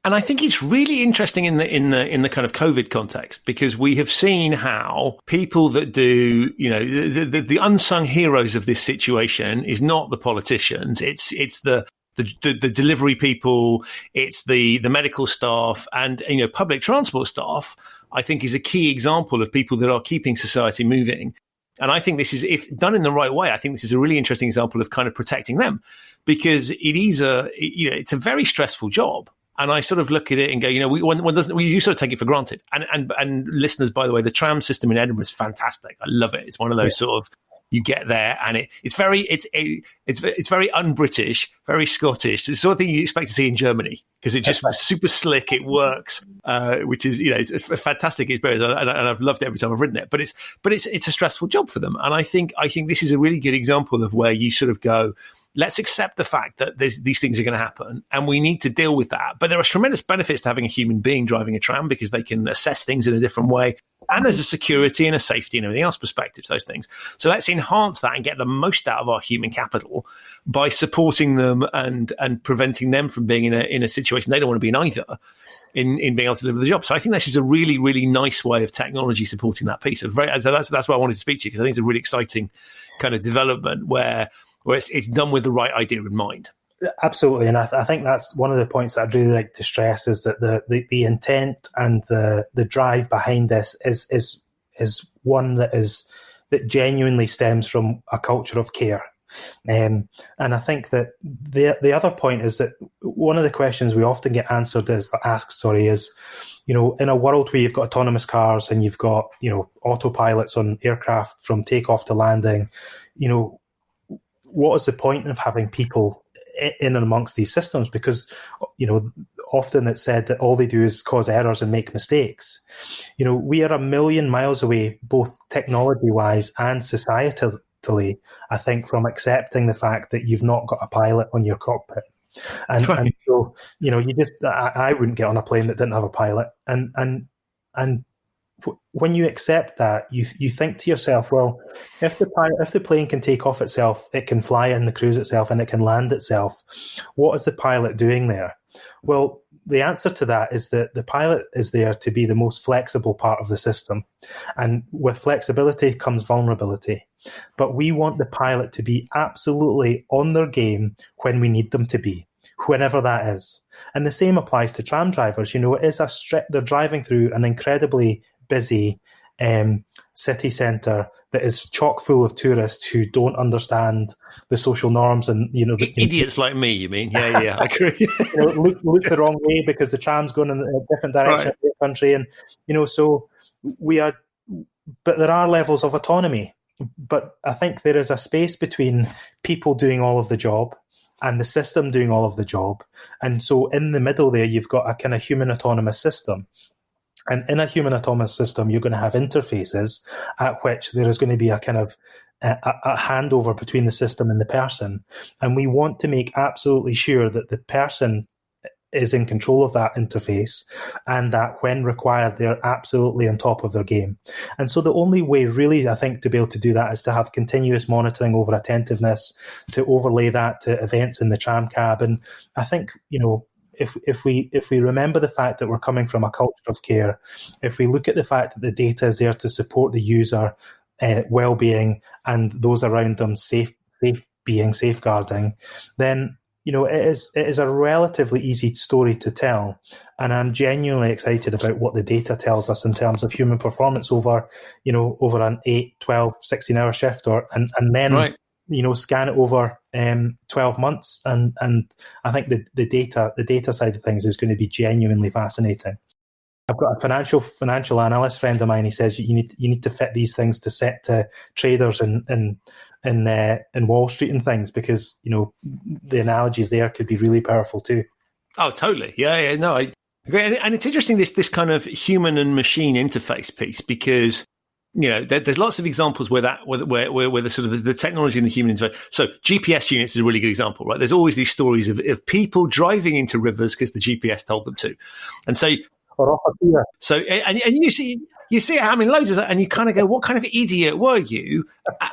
And I think it's really interesting in the kind of COVID context, because we have seen how people that do, the unsung heroes of this situation is not the politicians. It's the delivery people, it's the medical staff, and public transport staff, I think, is a key example of people that are keeping society moving. And I think this is, if done in the right way, I think this is a really interesting example of kind of protecting them, because it is it's a very stressful job. And I sort of look at it and go, we sort of take it for granted. And listeners, by the way, the tram system in Edinburgh is fantastic. I love it. It's one of those sort of you get there, and it's very un-British, very Scottish. It's the sort of thing you expect to see in Germany, because it's just super slick. It works, which is, it's a fantastic experience, and I've loved it every time I've ridden it. But it's a stressful job for them, and I think this is a really good example of where you sort of go, let's accept the fact that these things are going to happen, and we need to deal with that. But there are tremendous benefits to having a human being driving a tram, because they can assess things in a different way. And there's a security and a safety and everything else perspective to those things. So let's enhance that and get the most out of our human capital by supporting them and preventing them from being in a situation they don't want to be in either, in being able to deliver the job. So I think this is a really, really nice way of technology supporting that piece. So that's why I wanted to speak to you, because I think it's a really exciting kind of development where it's done with the right idea in mind. Absolutely, and I think that's one of the points that I'd really like to stress, is that the intent and the drive behind this is one that genuinely stems from a culture of care. And I think that the other point is that one of the questions we often get asked is, in a world where you've got autonomous cars and you've got, autopilots on aircraft from takeoff to landing, what is the point of having people in and amongst these systems? Because, often it's said that all they do is cause errors and make mistakes. We are a million miles away, both technology-wise and societally, I think, from accepting the fact that you've not got a pilot on your cockpit. And so, I wouldn't get on a plane that didn't have a pilot. And when you accept that, you think to yourself, well, if the plane can take off itself, it can fly in the cruise itself, and it can land itself, what is the pilot doing there? Well, the answer to that is that the pilot is there to be the most flexible part of the system. And with flexibility comes vulnerability. But we want the pilot to be absolutely on their game when we need them to be, whenever that is. And the same applies to tram drivers. It is they're driving through an incredibly busy city centre that is chock full of tourists who don't understand the social norms, and idiots like me. You mean? Yeah, I agree. Look the wrong way because the tram's going in a different direction of the country, and so we are. But there are levels of autonomy. But I think there is a space between people doing all of the job and the system doing all of the job, and so in the middle there, you've got a kind of human autonomous system. And in a human autonomous system, you're going to have interfaces at which there is going to be a kind of a handover between the system and the person. And we want to make absolutely sure that the person is in control of that interface, and that when required, they're absolutely on top of their game. And so the only way really, I think, to be able to do that is to have continuous monitoring over attentiveness, to overlay that to events in the tram cab. And I think, if we remember the fact that we're coming from a culture of care, if we look at the fact that the data is there to support the user well-being and those around them safeguarding, then it is a relatively easy story to tell. And I'm genuinely excited about what the data tells us in terms of human performance over an 8, 12, 16-hour shift, and then. Right. Scan it over 12 months, and I think the data side of things is going to be genuinely fascinating. I've got a financial analyst friend of mine. He says you need to fit these things to traders in Wall Street and things, because the analogies there could be really powerful too. Oh, totally. Yeah. No, I agree. And it's interesting this kind of human and machine interface piece, because there's lots of examples where the sort of the technology and the human interface. So GPS units is a really good example, right? There's always these stories of people driving into rivers because the GPS told them to, and so you see it happening loads of that, and you kind of go, what kind of idiot were you?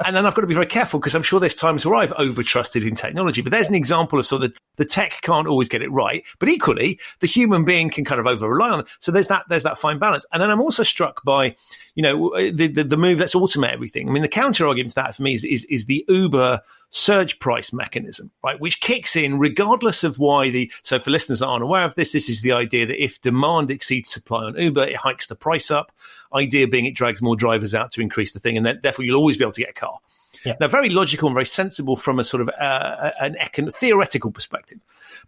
And then I've got to be very careful, because I'm sure there's times where I've over-trusted in technology, but there's an example of sort of the tech can't always get it right, but equally the human being can kind of over-rely on it. So there's that fine balance. And then I'm also struck by, the move, let's automate everything. I mean, the counter argument to that for me is the Uber surge price mechanism, right, which kicks in regardless of why so for listeners that aren't aware of this is the idea that if demand exceeds supply on Uber, it hikes the price up. Idea being it drags more drivers out to increase the thing, and therefore you'll always be able to get a car. Yeah. They're very logical and very sensible from a sort of theoretical perspective.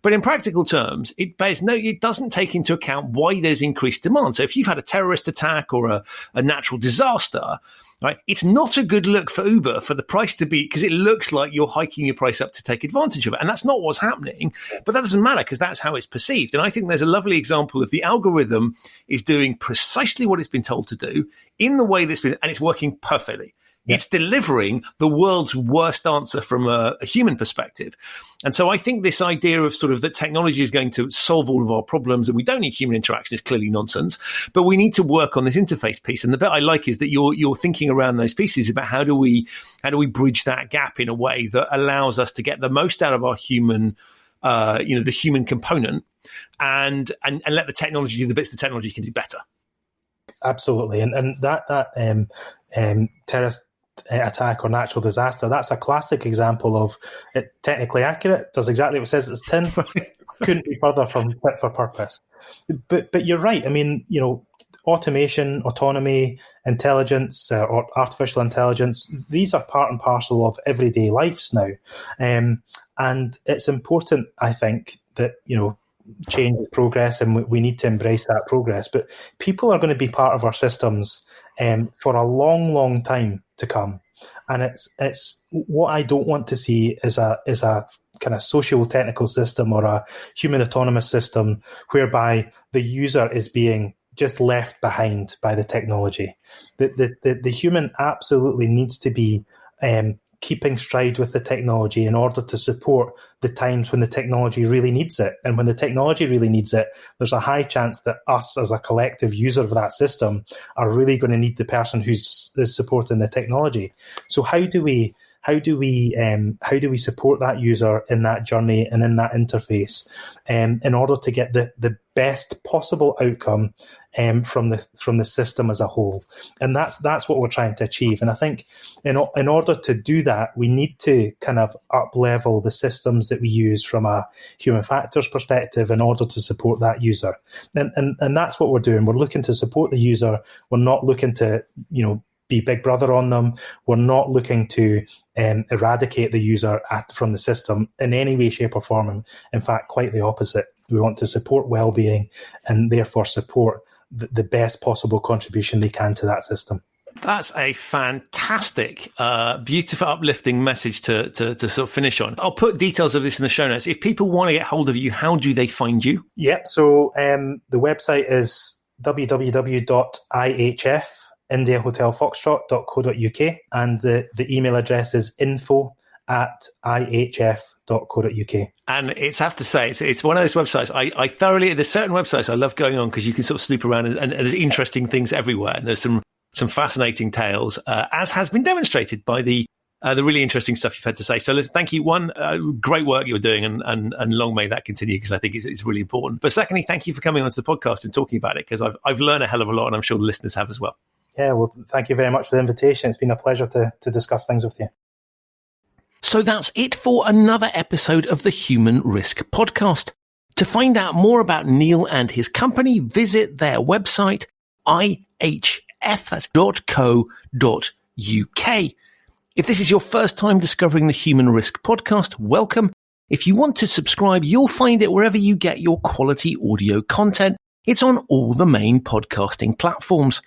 But in practical terms, it doesn't take into account why there's increased demand. So if you've had a terrorist attack or a natural disaster, right, it's not a good look for Uber for the price to be, because it looks like you're hiking your price up to take advantage of it. And that's not what's happening, but that doesn't matter because that's how it's perceived. And I think there's a lovely example of the algorithm is doing precisely what it's been told to do in the way that's been, and it's working perfectly. Yeah. It's delivering the world's worst answer from a human perspective. And so I think this idea of sort of that technology is going to solve all of our problems and we don't need human interaction is clearly nonsense, but we need to work on this interface piece. And the bit I like is that you're thinking around those pieces about how do we bridge that gap in a way that allows us to get the most out of our human, the human component and let the technology do the bits the technology can do better. Absolutely. And that terrorist attack or natural disaster, that's a classic example of it technically accurate, does exactly what it says it's tin, couldn't be further from fit for purpose. But you're right. I mean, automation, autonomy, intelligence, or artificial intelligence, these are part and parcel of everyday lives now. And it's important, I think, that, change is progress and we need to embrace that progress. But people are going to be part of our systems for a long, long time to come. And it's what I don't want to see is a kind of social technical system or a human autonomous system whereby the user is being just left behind by the technology. The human absolutely needs to be keeping stride with the technology in order to support the times when the technology really needs it. And when the technology really needs it, there's a high chance that us as a collective user of that system are really going to need the person who's supporting the technology. So how do we support that user in that journey and in that interface in order to get the best possible outcome from the system as a whole? And that's what we're trying to achieve. And I think in order to do that, we need to kind of up level the systems that we use from a human factors perspective in order to support that user. And that's what we're doing. We're looking to support the user. We're not looking to be big brother on them. We're not looking to eradicate the user from the system in any way, shape or form. In fact, quite the opposite. We want to support well-being and therefore support the best possible contribution they can to that system. That's a fantastic, beautiful, uplifting message to sort of finish on. I'll put details of this in the show notes. If people want to get hold of you, how do they find you? Yeah, so the website is www.ihf.indiahotelfoxtrot.co.uk and the email address is info@ihf.co.uk. And I have to say, it's one of those websites I thoroughly, there's certain websites I love going on because you can sort of snoop around and there's interesting things everywhere. And there's some fascinating tales, as has been demonstrated by the really interesting stuff you've had to say. So listen, thank you. One, great work you're doing and long may that continue because I think it's really important. But secondly, thank you for coming onto the podcast and talking about it because I've learned a hell of a lot and I'm sure the listeners have as well. Yeah, well, thank you very much for the invitation. It's been a pleasure to discuss things with you. So that's it for another episode of the Human Risk Podcast. To find out more about Neil and his company, visit their website, ihf.co.uk. If this is your first time discovering the Human Risk Podcast, welcome. If you want to subscribe, you'll find it wherever you get your quality audio content. It's on all the main podcasting platforms.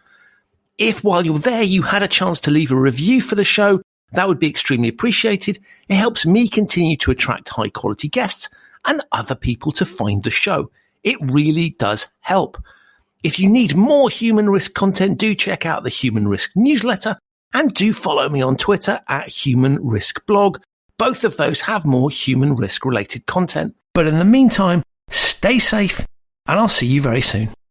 If while you're there, you had a chance to leave a review for the show, that would be extremely appreciated. It helps me continue to attract high quality guests and other people to find the show. It really does help. If you need more human risk content, do check out the Human Risk newsletter and do follow me on Twitter @HumanRiskBlog. Both of those have more human risk related content. But in the meantime, stay safe and I'll see you very soon.